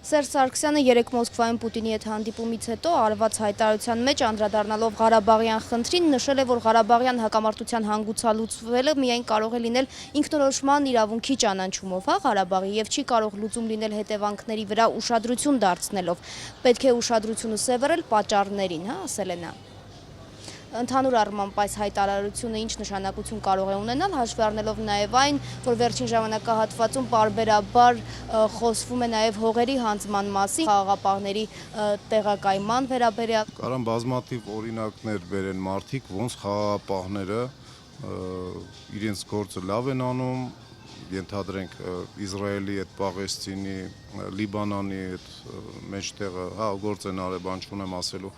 Սերժ Սարգսյանը երեկ Մոսկվայում Պուտինի հետ հանդիպումից հետո արված հայտարարության մեջ անդրադառնալով Ղարաբաղյան խնդրին նշել է, որ Ղարաբաղյան հակամարտության հանգուցալուծվելը միայն կարող է լինել ինքնորոշման իրավունքի ճանաչումով, Ղարաբաղի եւ չի կարող լուծում լինել հետևանքների վրա ուշադրություն դարձնելով։ Պետք է ուշադրությունը սևեռել պատճառներին, ասել է նա։ Ընդհանուր առմամբ այս հայտարարությունը ինչ նշանակություն կարող է ունենալ, հաշվի առնելով նաև այն, որ վերջին ժամանակահատվածում պարբերաբար խոսվում է նաև հողերի հանձնման մասին, խաղաղապահների տեղակայման վերաբերյալ։ Կարան բազմաթիվ օրինակներ բերեն մարդիկ, ոնց խաղաղապահները իրենց գործը լավ են անում, ենթադրենք Իսրայելի հետ Պաղեստինի, Լիբանանի հետ մեջտեղը, գործ են արել, բան չունեմ ասելու,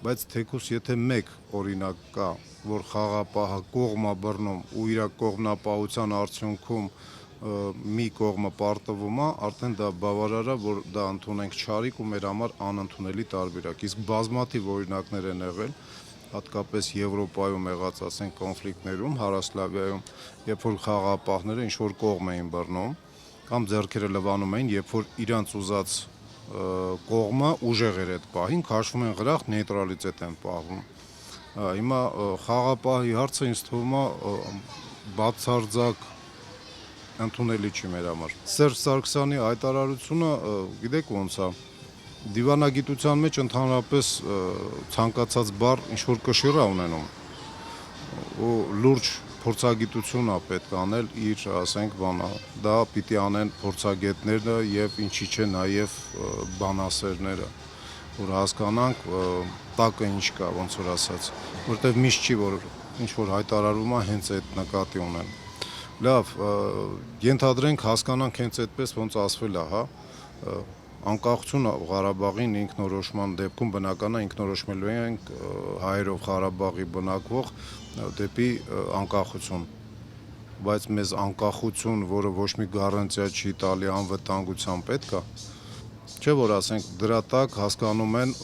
բայց թեկուզ եթե մեկ օրինակ կա, որ խաղաղապահը կողմա բռնում ու իր կողմնապահության արդյունքում մի կողմը պարտվում է, արդեն դա բավարար է, որ դա ընդունենք չարիք ու մեր համար անընդունելի տարբերակ։ Իսկ բազմաթիվ օրինակներ են եղել, հատկապես Եվրոպայում եղած, ասենք, կոնֆլիկտներում, Հարասլավիայում, երբ որ խաղաղապահները ինչ որ կողմ էին բռնում կամ ձեռքերը լվանում էին, երբ որ իրանց ուզած կողմը ուժեղ էր այդ պահին, քաշվում են գրախտ, նեյտրալիտետ են պահվում։ Հիմա խաղաղապահի հարցը ինձ թվում է բացարձակ ընդունելի չի մեր համար։ Սերժ Սարգսյանի հայտարարությունը, գիտեք ոնց է, դիվանագիտության մեջ ընդհանրապես ցանկացած բառ ինչ որ կշիռ է ունենում ու լուրջ փորձագիտություն է պետք անել իր, ասենք, բանա, դա պիտի անեն փորձագետները եւ ինչի՞ չէ նաեւ բանասերները, որ հասկանանք տակը ինչ կա, ոնց որ ասած, որտեվ միշտ չի որ ինչ որ հայտարարում է հենց այդ նկատի ունեն։ Լավ, ենթադրենք հասկանանք հենց այդպես ոնց ասվել է, անկախությունը Ղարաբաղին ինքնորոշման դեպքում բնական է ինքնորոշմելու ենք հայերով Ղարաբաղի բնակվող դեպի անկախություն, բայց մեզ անկախություն, որը ոչ մի գարանտիա չի տալի անվտանգության պետք է, չէ որ ասենք դրա տակ հասկանում են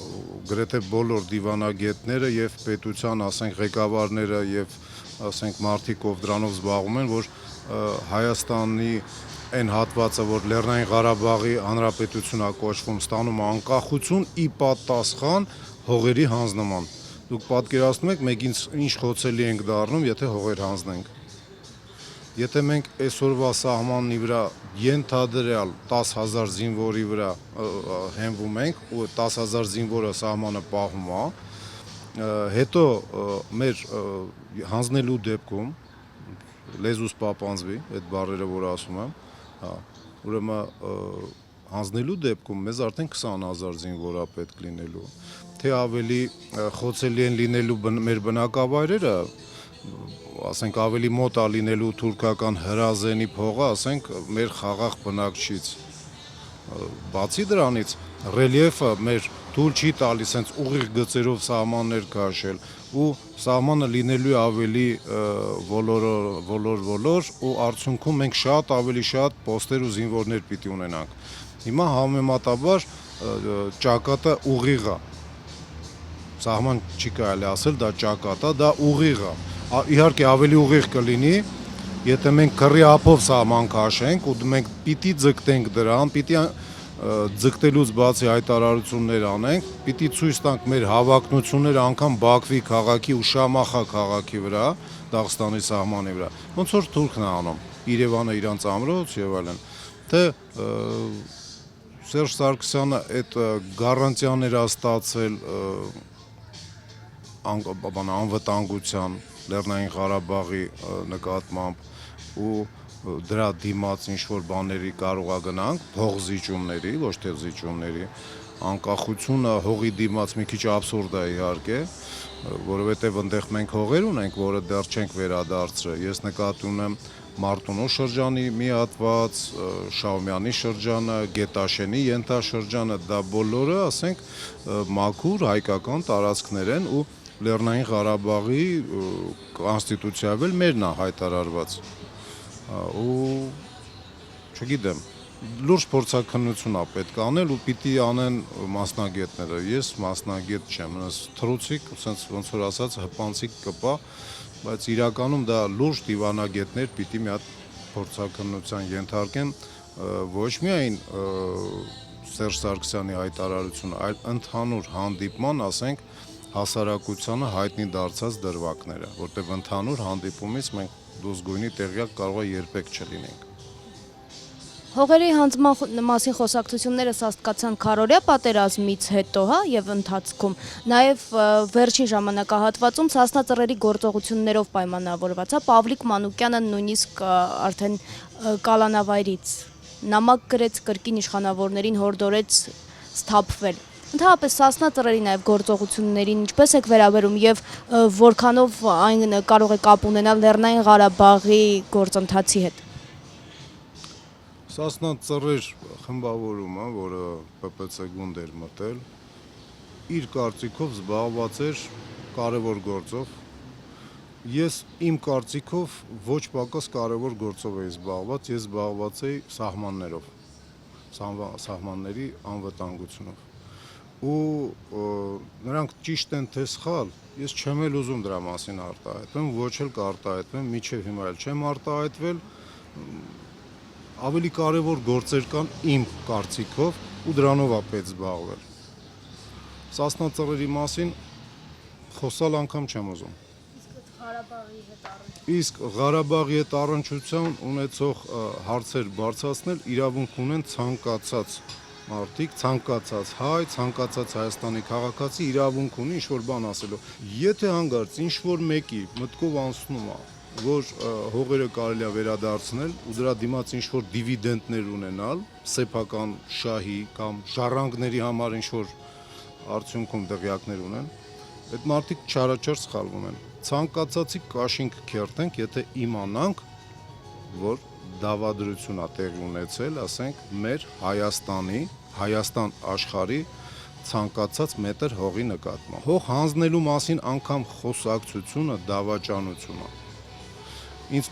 գրեթե բոլոր դիվանագետները եւ պետության, ասենք, ղեկավարները եւ ասենք մարդիկ, ով դրանով զբաղվում են, որ Հայաստանի այն հատվածը, որ Լեռնային Ղարաբաղի Հանրապետություն է կոչվում, ստանում անկախություն ի պատասխան հողերի հանձնման։ Դուք պատկերացնում եք, մենք ինչ խոցելի ենք դառնում, եթե հողեր հանձնենք։ Եթե մենք այսօրվա սահմանի վրա ենթադրյալ 10,000 զինվորի վրա հենվում ենք ու 10,000 զինվորը սահմանը պահում է, հետո մեր հանձնելու դեպքում լեզուս պապանձվի, այդ բառերը որ ասում եմ, ուրեմն հանձնելու դեպքում մեզ արդեն 20,000 զինվոր է պետք լինելու, թե ավելի խոցելի են լինելու մեր բնակավայրերը, ասենք ավելի մոտ է լինելու թուրքական հրազենի փողը, ասենք մեր խաղաղ բնակչից։ Բացի դրանից ռելիեֆը մեր թույլ չի տալիս հենց ուղիղ գծերով սահմաններ քաշել ու սահմանը լինելու է ավելի ոլոր ու արդյունքում մենք շատ ավելի շատ պոստեր ու զինվորներ պիտի ունենանք։ Հիմա համեմատաբար ճակատը ուղիղ է, սահման չի կարելի ասել դա ճակատ է, դա ուղիղ է, իհարկե ավելի ուղիղ կլինի, եթե մենք քռի ափով սահման քաշենք ու մենք պիտի ձգտենք դրան, պիտի ձգտելուց բացի հայտարարություններ անենք, պիտի ցույց տանք մեր հավակնությունները անգամ Բաքվի քաղաքի ու Շամախա քաղաքի վրա, Դաղստանի սահմանի վրա, ոնց որ թուրքն է անում, Երևանը իրանց ամրոց եւ այլն, թե Սերժ Սարգսյանը այդ գարանտիաներ ստացել անվտանգության Լեռնային Ղարաբաղի նկատմամբ ու դրա դիմաց ինչ-որ բաների կարող է գնանք, հող զիջումների, ոչ թե զիջումների, անկախությունը հողի դիմաց մի քիչ աբսուրդ է իհարկե, որովհետև այնտեղ մենք հողեր ունենք, որը դեռ չենք վերադարձրել, ես նկատի ունեմ Մարտունու շրջանի մի հատված, Շահումյանի շրջանը, Գետաշենի ենթաշրջանը, դա բոլորը, ասենք, մաքուր հայկական տարածքներ են ու Լեռնային Ղարաբաղի կոնստիտուցիայով էլ մերն է հայտարարված ու չգիտեմ, լուրջ փորձաքննություն է պետք անել ու պիտի անեն մասնագետները, ես մասնագետ չեմ, թռուցիկ, ոնց որ ասած, հպանցիկ կպա, բայց իրականում դա լուրջ դիվանագետներ պիտի մի հատ փորձաքննության ենթարկեն ոչ միայն Սերժ Սարգսյանի հայտարարությունը, այլ ընդհանուր հանդիպման, ասենք, հասարակությանը հայտնի դարձած դրվագները, որտեղ ընդհանուր հանդիպումից մենք դուսգույնի տեղյակ կարող է երբեք չլինենք։ Հողերի հանձնման մասին խոսակցությունները սաստկացան քարորյա պատերազմից հետո, հա, եւ ընթացքում, նաեւ վերջին ժամանակահատվածում Սասնա ծռերի գործողություններով պայմանավորված, հա, Պավլիկ Մանուկյանը նույնիսկ արդեն կալանավայրից նամակ գրեց կրկին իշխանավորներին հորդորեց սթափվել։ Ընդհանրապես Սասնա ծռերի նաեւ գործողություններին ինչպես եք վերաբերում եւ որքանով այն կարող է կապ ունենալ Լեռնային Ղարաբաղի գործընթացի հետ։ Սասնա ծռեր խմբավորումը, որը ՊՊՑ գունդ էր մտել, իր կարծիքով զբաղված էր կարևոր գործով։ Ես իմ կարծիքով ոչ պակաս կարևոր գործով էի զբաղված, ես զբաղված էի սահմաններով, սահմանների անվտանգությունով։ Ու նրանք ճիշտ են թե սխալ, ես չեմ էլ ուզում դրա մասին արտահայտվեմ, ոչ էլ կարտահայտվեմ, մինչև հիմա էլ չեմ արտահայտվել։ Ավելի կարևոր գործեր կան իմ կարծիքով ու դրանով է պետք զբաղվել։ Սասնա ծռերի մասին խոսալ անգամ չեմ ուզում։ Իսկ Ղարաբաղի հետ առնչություն ունեցող հարցեր բարձրացնել իրավունք ունեն ցանկացած մարդիկ, ցանկացած հայ, ցանկացած Հայաստանի քաղաքացի իրավունք ունի ինչ-որ բան ասելու։ Եթե հանգարց ինչ-որ մեկի մտքով անցնում է, որ հողերը կարելի է վերադարձնել ու դրա դիմաց ինչ-որ դիվիդենտներ ունենալ, սեփական շահի կամ ժառանգների համար ինչ-որ արդյունքում դղյակներ ունեն, այդ մարդիկ չարաչար սխալվում են։ Ցանկացածի կաշինք քերտենք, եթե իմանանք, որ դավադրություն է տեղի ունեցել, ասենք, մեր Հայաստանի, Հայաստան աշխարհի ցանկացած մետր հողի նկատմամբ։ Հող հանձնելու մասին անգամ խոսակցությունը դավաճանություն է։ Ինձ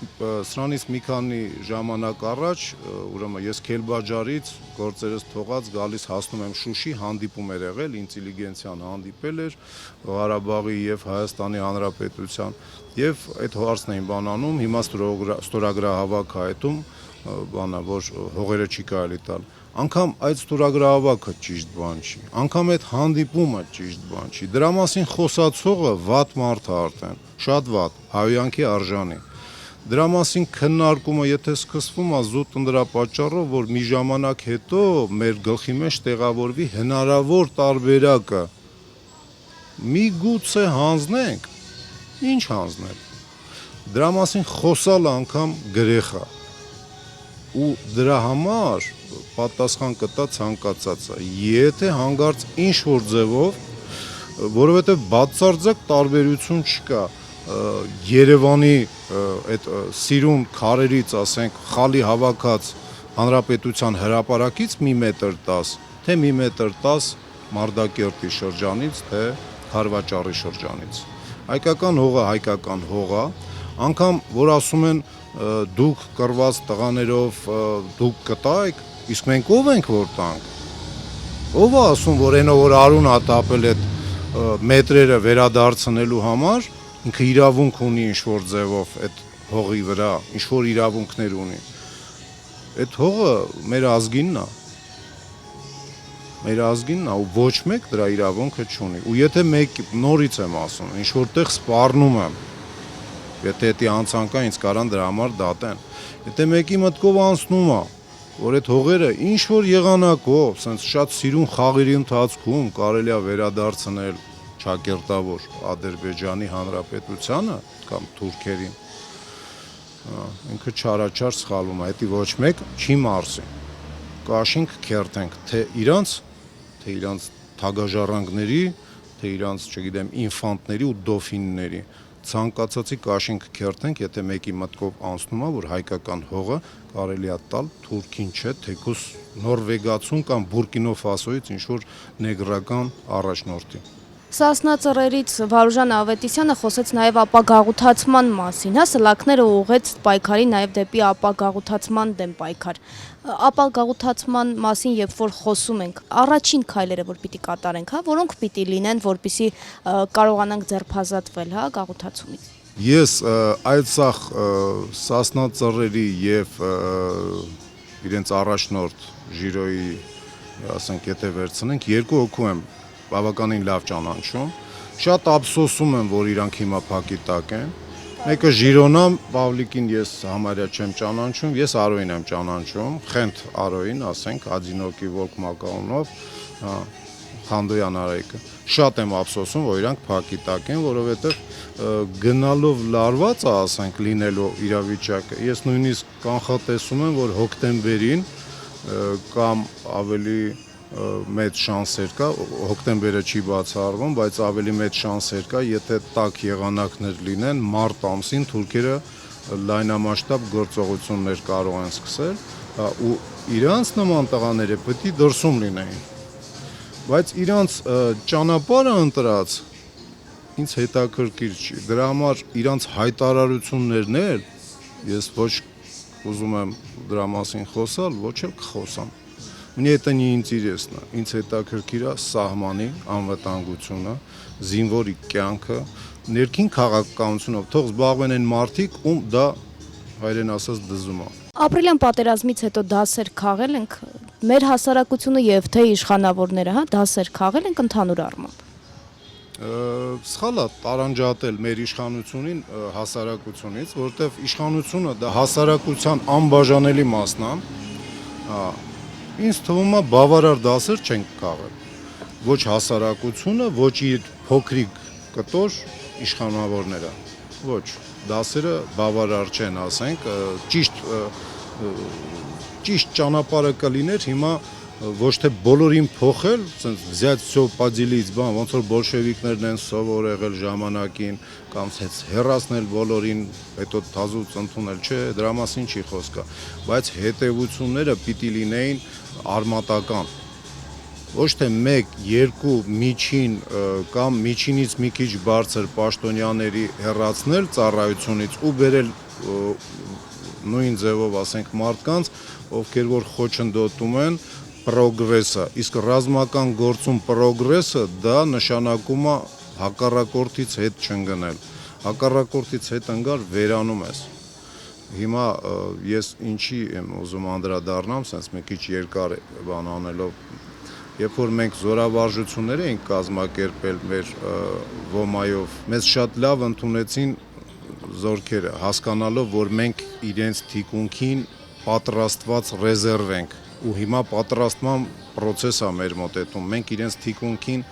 սրանից մի քանի ժամանակ առաջ, ուրեմն ես Քելբաջարից գործերս թողած գալիս հասնում եմ Շուշի, հանդիպում էր եղել, ինտելիգենցիան հանդիպել էր Ղարաբաղի եւ Հայաստանի Հանրապետության եւ այդ հարցն էին բանանում, հիմա ստորագրահավաք հայտում, բանա, որ հողերը չի կարելի տալ։ Անկամ այդ ստորագրահավաքը ճիշտ բան չի, անկամ այդ հանդիպումը ճիշտ բան չի։ Դրա մասին խոսացողը վատ մարդ է արդեն, շատ վատ, հայոյանքի արժանի։ Դրա մասին քննարկումը եթե սկսվում է զուտ ընդրապատճառով, որ մի ժամանակ հետո մեր գլխի մեջ տեղավորվի հնարավոր տարբերակը, միգուցե հանձնենք, ինչ հանձնել։ Դրա մասին խոսալ անգամ գրեխ է։ Ու դրա համար պատասխան կտա ցանկացածը։ Եթե հանգարց ինչ որ ձևով, որովհետև բացարձակ տարբերություն չկա Երևանի այդ սիրուն քարերից, ասենք, խալի հավաքած հանրապետության հրապարակից 1 մետր 10, թե 1 մետր 10 Մարտակերտի շրջանից, թե Խարվաճարի շրջանից։ Հայկական հողը հայկական հող է, անգամ որ ասում են դուք կռված տղաներով դուք կտայք, իսկ մենք ով ենք որ տանք։ Ով է ասում, որ այնով որ արուն հատապել այդ մետրերը վերադարձնելու համար ինքը իրավունք ունի ինչ-որ ձևով այդ հողի վրա, ինչ-որ իրավունքներ ունի։ Այդ հողը մեր ազգինն է։ Մեր ազգինն է ու ոչ մեկ դրա իրավունքը չունի։ Ու եթե մեկ նորից եմ ասում, ինչ-որ տեղ սպառնում եմ, եթե դա անցանկա ինձ կարան դրա համար դատեն։ Եթե մեկի մտքով անցնում է, որ այդ հողերը ինչ-որ եղանակով, ասենց շատ սիրուն խաղերի ընթացքում կարելի է վերադարձնել Չակերտավոր Ադրբեջանի Հանրապետությանը կամ թուրքերին, ինքը չարաչար սխալվում է, դա ոչ մեկ չի մարսի։ Կաշինք քերտենք թե իրանց թագաժառանգների, թե իրանց, չգիտեմ, ինֆանտների ու դոֆինների, ցանկացածի կաշինք քերտենք, եթե մեկի մտքով անցնում է, որ հայկական հողը կարելի է տալ թուրքին չէ, թեկուզ նորվեգացուն կամ Բուրկինո Ֆասոյից ինչ-որ նեգրական առաջնորդի։ Սասնա ծռերից Վարուժան Ավետիսյանը խոսեց նաև ապագաղութացման մասին, հա, սլաքները ուղղեց պայքարի նաև դեպի ապագաղութացման դեմ պայքար։ Ապագաղութացման մասին երբ որ խոսում ենք, առաջին քայլերը որ պիտի կատարենք, հա, որոնք պիտի լինեն, որպեսզի կարողանանք ձերբազատվել, հա, գաղութացումից։ Ես այդ Սասնա ծռերի եւ իրենց առաջնորդ Ժիրոյի ասենք եթե վերցնենք, երկու հոգու եմ բավականին լավ ճանաչում, շատ ափսոսում եմ, որ իրանք հիմա փակի տակ են։ Մեկը Ժիրոնա, Պավլիկին ես համարյա չեմ ճանաչում, ես Արոյին եմ ճանաչում, Խենթ Արոյին, ասենք, Ադինոկի Վոլկ Մակաունով, Խանդոյան Արայիկը։ Շատ եմ ափսոսում, որ իրանք փակի տակ են, որովհետև գնալով լարված է, ասենք, լինելու իրավիճակը։ Ես նույնիսկ կանխատեսում եմ, որ հոկտեմբերին կամ ավելի մեծ շանսեր կա, հոկտեմբերը չի բացառվում, բայց ավելի մեծ շանսեր կա, եթե տաք եղանակներ լինեն, մարտ ամսին թուրքերը լայնամասշտաբ գործողություններ կարող են սկսել, ու իրանց նման տղաները պետք է դրսում լինեին։ Բայց իրանց ճանապարհը ընտրած ինձ հետաքրքիր չի։ Դրա համար իրանց հայտարարություններն էլ ես ոչ ուզում եմ դրա մասին խոսալ, ոչ էլ կխոսամ։ Мне это не интересно, ինձ հետաքրքիր է սահմանի անվտանգությունը, զինվորի կյանքը, ներքին քաղաքականությունով, թող զբաղվեն այն մարդիկ, ում դա հայերեն ասած դզում է։ Ապրիլյան պատերազմից հետո դասեր քաղել ենք, մեր հասարակությունը եւ թե իշխանավորները, դասեր քաղել ենք ընդհանուր առմամբ։ Սխալ է տարանջատել մեր իշխանությունին հասարակությունից, որովհետև իշխանությունը դա հասարակության անբաժանելի մասն է։ Ինձ թվում է բավարար դասեր չենք քաղել։ Ոչ հասարակությունը, ոչ իր փոքրիկ կտոր իշխանավորները։ Ոչ, դասերը բավարար չեն, ասենք, ճիշտ ճանապարհը կլիներ հիմա ոչ թե բոլորին փոխել, ասենց взять всё поделить, բան, ոնց որ բոլշևիկներն են սովոր եղել ժամանակին, կամ հենց հեռացնել բոլորին, հետո թազուց ընդունել, չէ, դրա մասին չի խոսքը, բայց հետևությունները պիտի լինեին արմատական։ Ոչ թե 1-2 միջին կամ միջինից մի քիչ բարձր պաշտոնյաների հեռացնել ծառայությունից ու բերել նույն ձևով, ասենք, մարդկանց, ովքեր որ խոչընդոտում են պրոգրեսը, իսկ ռազմական գործում պրոգրեսը դա նշանակում է հակառակորդից հետ չընկնել, հակառակորդից հետ ընկար վերանում ես։ Հիմա ես ինչի եմ ուզում անդրադառնամ, sense մի քիչ երկար բան անելով, երբ որ մենք զորավարժություններ էինք կազմակերպել մեր ոմայով, մեզ շատ լավ ընդունեցին զորքերը, հասկանալով, որ մենք իրենց թիկունքին պատրաստված ռեզերվ ենք, ու հիմա պատրաստման process է մեր մոտեցում, մենք իրենց թիկունքին,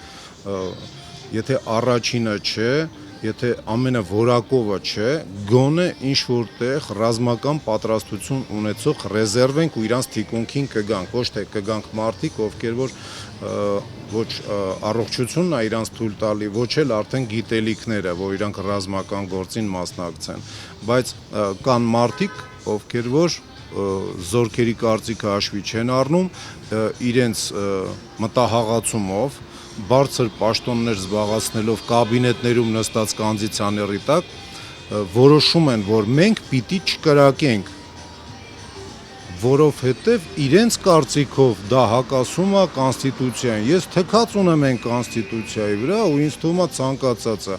եթե առաջինը չէ, եթե ամենավորակովը չէ, գոնե ինչ-որ տեղ ռազմական պատրաստություն ունեցող ռեզերվ ենք ու իրանց թիկունքին կգանք, ոչ թե կգանք մարդիկ, ովքեր որ ոչ առողջությունն է իրանց թույլ տալի, ոչ էլ արդեն գիտելիքները, որ իրանք ռազմական գործին մասնակցեն, բայց կան մարդիկ, ովքեր որ զորքերի կարծիքը հաշվի չեն առնում, իրենց մտահաղացումով, բարձր պաշտոններ զբաղեցնելով կաբինետներում նստած կանդիցիաների տակ, որոշում են, որ մենք պիտի չկրակենք, որովհետև իրենց կարծիքով դա հակասում է կոնստիտուցիային։ Ես թքած ունեմ այն կոնստիտուցիայի վրա ու ինձ թվում է ցանկացածը,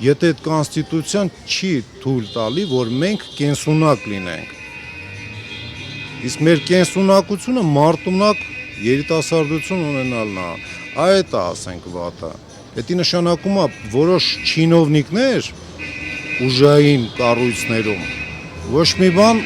եթե այդ կոնստիտուցիան չի թույլ տալի, որ մենք կենսունակ լինենք։ Իսկ մեր կենսունակությունը մարտունակ երիտասարդություն ունենալն է, այդ է, ասենք, վատը։ Դա նշանակում է որոշ չինովնիկներ ուժային կառույցներում ոչ մի բան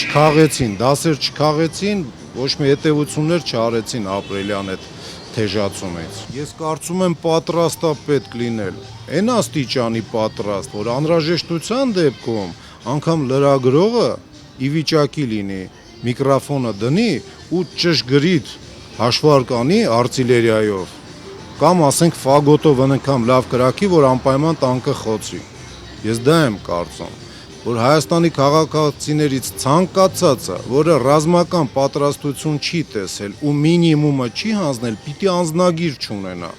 չքաղեցին, դասեր չքաղեցին, ոչ մի հետևություններ չարեցին ապրիլյան այդ թեժացումից։ Ես կարծում եմ պատրաստ է պետք լինել, այն աստիճանի պատրաստ, որ անհրաժեշտության դեպքում անգամ լրագրողը ի վիճակի լինի միկրոֆոնը դնի ու ճշգրիտ հաշվարկ անի արտիլերիայով կամ ասենք ֆագոտով անգամ լավ կրակի, որ անպայման տանկը խոցի։ Ես դա եմ կարծում, որ Հայաստանի քաղաքացիներից ցանկացածը, որը ռազմական պատրաստություն չի տեսել ու մինիմումը չի հանձնել, պիտի անձնագիր չունենա։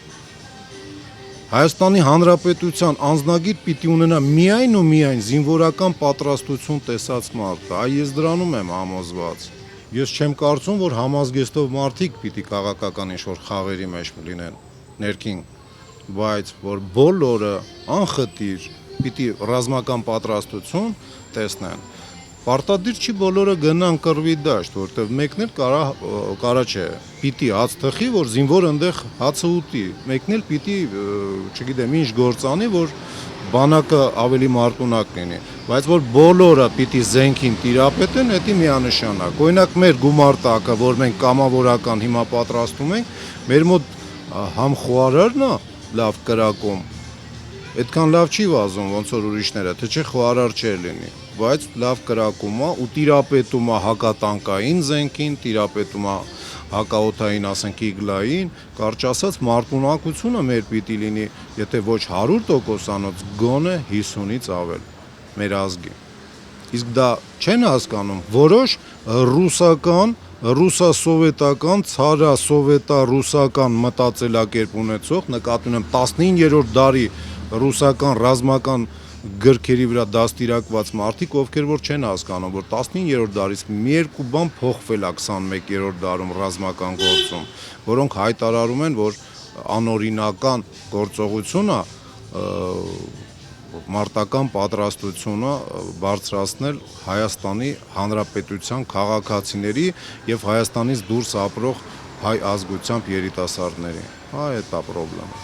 Հայաստանի Հանրապետության անձնագիր պիտի ունենա միայն ու միայն զինվորական պատրաստություն տեսած մարդը, այ ես դրանում եմ համոզված։ Ես չեմ կարծում, որ համազգեստով մարդիկ պիտի քաղաքական ինչ-որ խաղերի մեջ լինեն ներքին, բայց որ բոլորը անխտիր պիտի ռազմական պատրաստություն տեսնեն։ Պարտադիր չի բոլորը գնան կռվի դաշտ, որտեղ մեկն էլ կարա չէ, պիտի հաց թխի, որ զինվոր այնտեղ հացը ուտի, մեկն էլ պիտի, չգիտեմ, ինչ գործ անի, որ բանակը ավելի մարտունակ լինի, բայց որ բոլորը պիտի զենքին տիրապետեն, դա միանշանակ։ Օրինակ մեր գումարտակը, որ մենք կամավորական հիմա պատրաստում ենք, մեր մոտ համ խոհարարն է լավ կրակում, այդքան լավ չի վազում ոնց որ ուրիշները, թե չէ խոհարար չէր լինի, բայց լավ կրակում է ու տիրապետում է հակատանկային զենքին, տիրապետում է հակաօդային, ասենք իգլային, կարճ ասած մարտունակությունը մեր պիտի լինի, եթե ոչ 100%-անոց, գոնե 50-ից ավել մեր ազգի։ Իսկ դա չեն հասկանում որոշ ռուսական, ռուսասովետական, ցարասովետա-ռուսական մտածելակերպ ունեցող, նկատի ունեմ 15-րդ դարի ռուսական ռազմական գրքերի վրա դաստիարակված մարդիկ, ովքեր որ չեն հասկանում, որ 15-րդ դարից մի երկու բան փոխվել է 21-րդ դարում ռազմական գործում, որոնք հայտարարում են, որ անօրինական գործողությունը մարտական պատրաստությունը բարձրացնել Հայաստանի Հանրապետության քաղաքացիների եւ Հայաստանից դուրս ապրող հայ ազգությամբ երիտասարդների։ Այդ է պրոբլեմը։